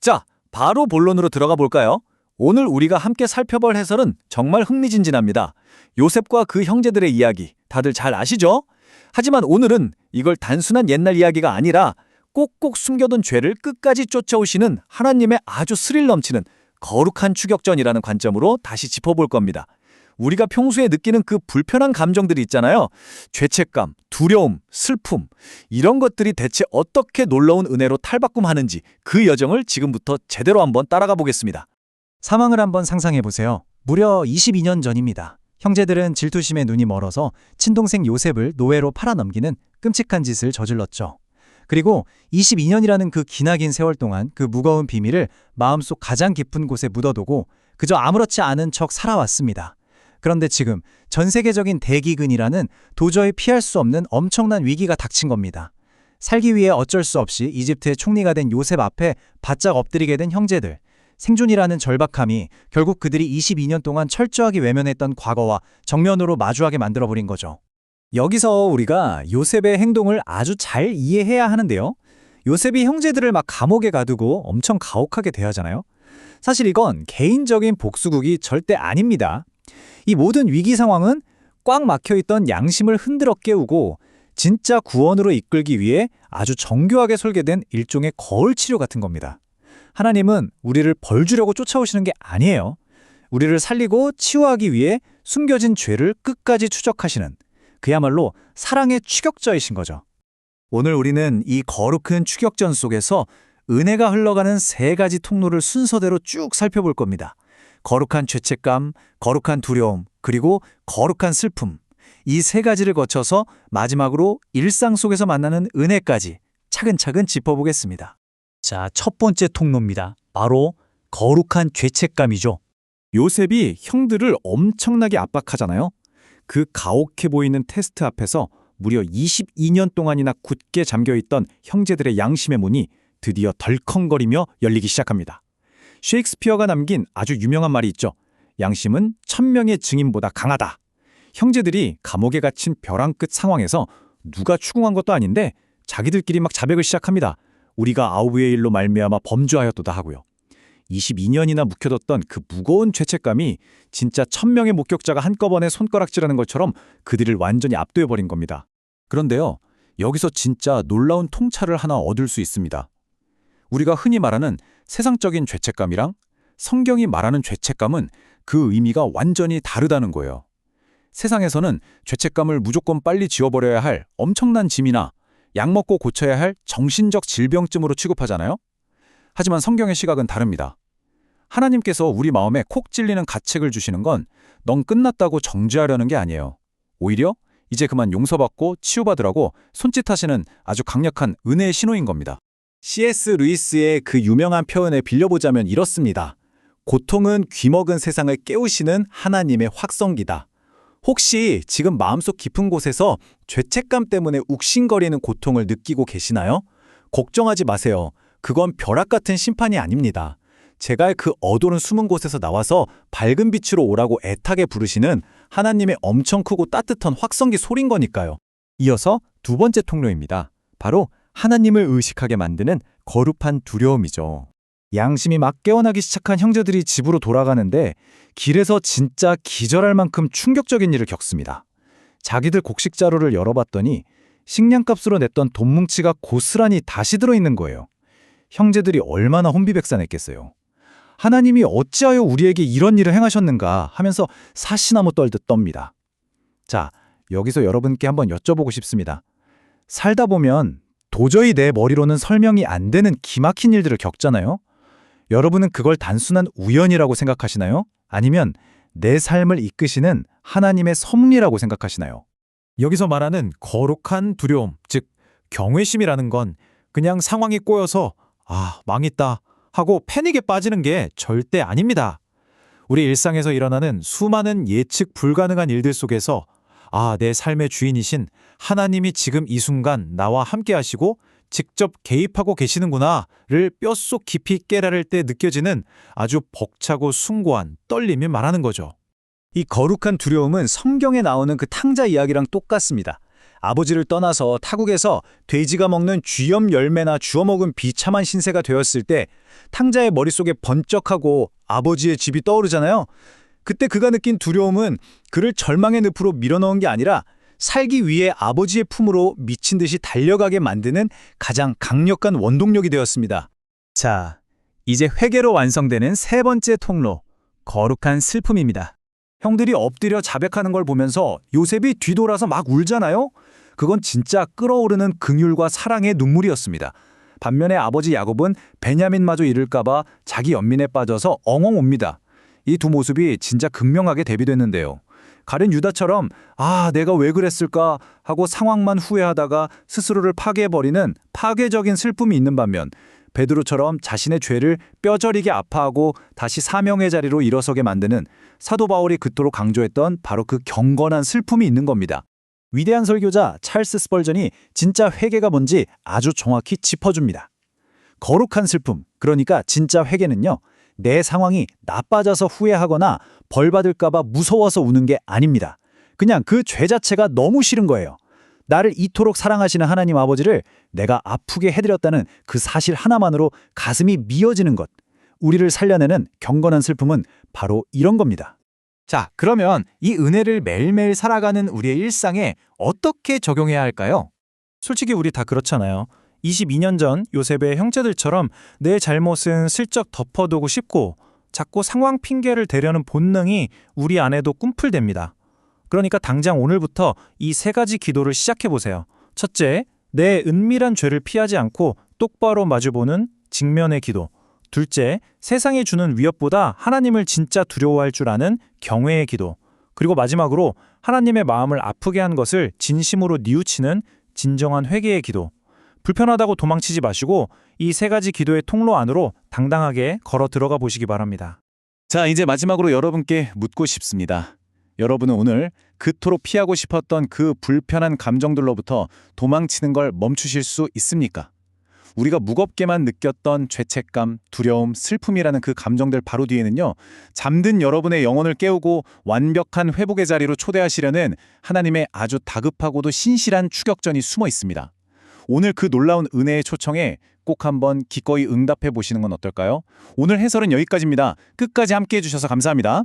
자, 바로 본론으로 들어가 볼까요? 오늘 우리가 함께 살펴볼 해설은 정말 흥미진진합니다. 요셉과 그 형제들의 이야기, 다들 잘 아시죠? 하지만 오늘은 이걸 단순한 옛날 이야기가 아니라 꼭꼭 숨겨둔 죄를 끝까지 쫓아오시는 하나님의 아주 스릴 넘치는 거룩한 추격전이라는 관점으로 다시 짚어볼 겁니다. 우리가 평소에 느끼는 그 불편한 감정들이 있잖아요. 죄책감, 두려움, 슬픔, 이런 것들이 대체 어떻게 놀라운 은혜로 탈바꿈하는지 그 여정을 지금부터 제대로 한번 따라가 보겠습니다. 상황을 한번 상상해 보세요. 무려 22년 전입니다. 형제들은 질투심에 눈이 멀어서 친동생 요셉을 노예로 팔아넘기는 끔찍한 짓을 저질렀죠. 그리고 22년이라는 그 기나긴 세월 동안 그 무거운 비밀을 마음속 가장 깊은 곳에 묻어두고 그저 아무렇지 않은 척 살아왔습니다. 그런데 지금 전 세계적인 대기근이라는 도저히 피할 수 없는 엄청난 위기가 닥친 겁니다. 살기 위해 어쩔 수 없이 이집트의 총리가 된 요셉 앞에 바짝 엎드리게 된 형제들. 생존이라는 절박함이 결국 그들이 22년 동안 철저하게 외면했던 과거와 정면으로 마주하게 만들어버린 거죠. 여기서 우리가 요셉의 행동을 아주 잘 이해해야 하는데요. 요셉이 형제들을 막 감옥에 가두고 엄청 가혹하게 대하잖아요. 사실 이건 개인적인 복수극이 절대 아닙니다. 이 모든 위기 상황은 꽉 막혀있던 양심을 흔들어 깨우고 진짜 구원으로 이끌기 위해 아주 정교하게 설계된 일종의 거울 치료 같은 겁니다. 하나님은 우리를 벌 주려고 쫓아오시는 게 아니에요. 우리를 살리고 치유하기 위해 숨겨진 죄를 끝까지 추적하시는 그야말로 사랑의 추격자이신 거죠. 오늘 우리는 이 거룩한 추격전 속에서 은혜가 흘러가는 세 가지 통로를 순서대로 쭉 살펴볼 겁니다. 거룩한 죄책감, 거룩한 두려움, 그리고 거룩한 슬픔. 이 세 가지를 거쳐서 마지막으로 일상 속에서 만나는 은혜까지 차근차근 짚어보겠습니다. 자, 첫 번째 통로입니다. 바로 거룩한 죄책감이죠. 요셉이 형들을 엄청나게 압박하잖아요. 그 가혹해 보이는 테스트 앞에서 무려 22년 동안이나 굳게 잠겨있던 형제들의 양심의 문이 드디어 덜컹거리며 열리기 시작합니다. 셰익스피어가 남긴 아주 유명한 말이 있죠. 양심은 1000명의 증인보다 강하다. 형제들이 감옥에 갇힌 벼랑 끝 상황에서 누가 추궁한 것도 아닌데 자기들끼리 막 자백을 시작합니다. 우리가 아우의 일로 말미암아 범죄하였도다 하고요. 22년이나 묵혀뒀던 그 무거운 죄책감이 진짜 1000명의 목격자가 한꺼번에 손가락질하는 것처럼 그들을 완전히 압도해버린 겁니다. 그런데요, 여기서 진짜 놀라운 통찰을 하나 얻을 수 있습니다. 우리가 흔히 말하는 세상적인 죄책감이랑 성경이 말하는 죄책감은 그 의미가 완전히 다르다는 거예요. 세상에서는 죄책감을 무조건 빨리 지워버려야 할 엄청난 짐이나 약 먹고 고쳐야 할 정신적 질병쯤으로 취급하잖아요. 하지만 성경의 시각은 다릅니다. 하나님께서 우리 마음에 콕 찔리는 가책을 주시는 건 넌 끝났다고 정죄하려는 게 아니에요. 오히려 이제 그만 용서받고 치유받으라고 손짓하시는 아주 강력한 은혜의 신호인 겁니다. C.S. 루이스의 그 유명한 표현을 빌려보자면 이렇습니다. 고통은 귀먹은 세상을 깨우시는 하나님의 확성기다. 혹시 지금 마음속 깊은 곳에서 죄책감 때문에 욱신거리는 고통을 느끼고 계시나요? 걱정하지 마세요. 그건 벼락 같은 심판이 아닙니다. 제가 그 어두운 숨은 곳에서 나와서 밝은 빛으로 오라고 애타게 부르시는 하나님의 엄청 크고 따뜻한 확성기 소린 거니까요. 이어서 두 번째 통로입니다. 바로 하나님을 의식하게 만드는 거룩한 두려움이죠. 양심이 막 깨어나기 시작한 형제들이 집으로 돌아가는데 길에서 진짜 기절할 만큼 충격적인 일을 겪습니다. 자기들 곡식 자루를 열어봤더니 식량값으로 냈던 돈 뭉치가 고스란히 다시 들어있는 거예요. 형제들이 얼마나 혼비백산했겠어요. 하나님이 어찌하여 우리에게 이런 일을 행하셨는가 하면서 사시나무 떨듯 떱니다. 자, 여기서 여러분께 한번 여쭤보고 싶습니다. 살다 보면 도저히 내 머리로는 설명이 안 되는 기막힌 일들을 겪잖아요. 여러분은 그걸 단순한 우연이라고 생각하시나요? 아니면 내 삶을 이끄시는 하나님의 섭리라고 생각하시나요? 여기서 말하는 거룩한 두려움, 즉 경외심이라는 건 그냥 상황이 꼬여서 망했다 하고 패닉에 빠지는 게 절대 아닙니다. 우리 일상에서 일어나는 수많은 예측 불가능한 일들 속에서 내 삶의 주인이신 하나님이 지금 이 순간 나와 함께 하시고 직접 개입하고 계시는구나를 뼛속 깊이 깨달을 때 느껴지는 아주 벅차고 숭고한 떨림이 말하는 거죠. 이 거룩한 두려움은 성경에 나오는 그 탕자 이야기랑 똑같습니다. 아버지를 떠나서 타국에서 돼지가 먹는 쥐염 열매나 주워 먹은 비참한 신세가 되었을 때 탕자의 머릿속에 번쩍하고 아버지의 집이 떠오르잖아요. 그때 그가 느낀 두려움은 그를 절망의 늪으로 밀어넣은 게 아니라 살기 위해 아버지의 품으로 미친 듯이 달려가게 만드는 가장 강력한 원동력이 되었습니다. 자, 이제 회개로 완성되는 세 번째 통로, 거룩한 슬픔입니다. 형들이 엎드려 자백하는 걸 보면서 요셉이 뒤돌아서 막 울잖아요. 그건 진짜 끓어오르는 긍휼과 사랑의 눈물이었습니다. 반면에 아버지 야곱은 베냐민마저 잃을까 봐 자기 연민에 빠져서 엉엉 옵니다. 이 두 모습이 진짜 극명하게 대비됐는데요. 가룟 유다처럼 내가 왜 그랬을까 하고 상황만 후회하다가 스스로를 파괴해버리는 파괴적인 슬픔이 있는 반면 베드로처럼 자신의 죄를 뼈저리게 아파하고 다시 사명의 자리로 일어서게 만드는 사도 바울이 그토록 강조했던 바로 그 경건한 슬픔이 있는 겁니다. 위대한 설교자 찰스 스펄전이 진짜 회개가 뭔지 아주 정확히 짚어줍니다. 거룩한 슬픔, 그러니까 진짜 회개는요, 내 상황이 나빠져서 후회하거나 벌 받을까 봐 무서워서 우는 게 아닙니다. 그냥 그 죄 자체가 너무 싫은 거예요. 나를 이토록 사랑하시는 하나님 아버지를 내가 아프게 해드렸다는 그 사실 하나만으로 가슴이 미어지는 것. 우리를 살려내는 경건한 슬픔은 바로 이런 겁니다. 자, 그러면 이 은혜를 매일매일 살아가는 우리의 일상에 어떻게 적용해야 할까요? 솔직히 우리 다 그렇잖아요. 22년 전 요셉의 형제들처럼 내 잘못은 슬쩍 덮어두고 싶고 자꾸 상황 핑계를 대려는 본능이 우리 안에도 꿈풀댑니다. 그러니까 당장 오늘부터 이 세 가지 기도를 시작해보세요. 첫째, 내 은밀한 죄를 피하지 않고 똑바로 마주보는 직면의 기도. 둘째, 세상이 주는 위협보다 하나님을 진짜 두려워할 줄 아는 경외의 기도. 그리고 마지막으로 하나님의 마음을 아프게 한 것을 진심으로 뉘우치는 진정한 회개의 기도. 불편하다고 도망치지 마시고 이 세 가지 기도의 통로 안으로 당당하게 걸어 들어가 보시기 바랍니다. 자, 이제 마지막으로 여러분께 묻고 싶습니다. 여러분은 오늘 그토록 피하고 싶었던 그 불편한 감정들로부터 도망치는 걸 멈추실 수 있습니까? 우리가 무겁게만 느꼈던 죄책감, 두려움, 슬픔이라는 그 감정들 바로 뒤에는요, 잠든 여러분의 영혼을 깨우고 완벽한 회복의 자리로 초대하시려는 하나님의 아주 다급하고도 신실한 추격전이 숨어 있습니다. 오늘 그 놀라운 은혜의 초청에 꼭 한번 기꺼이 응답해 보시는 건 어떨까요? 오늘 해설은 여기까지입니다. 끝까지 함께 해주셔서 감사합니다.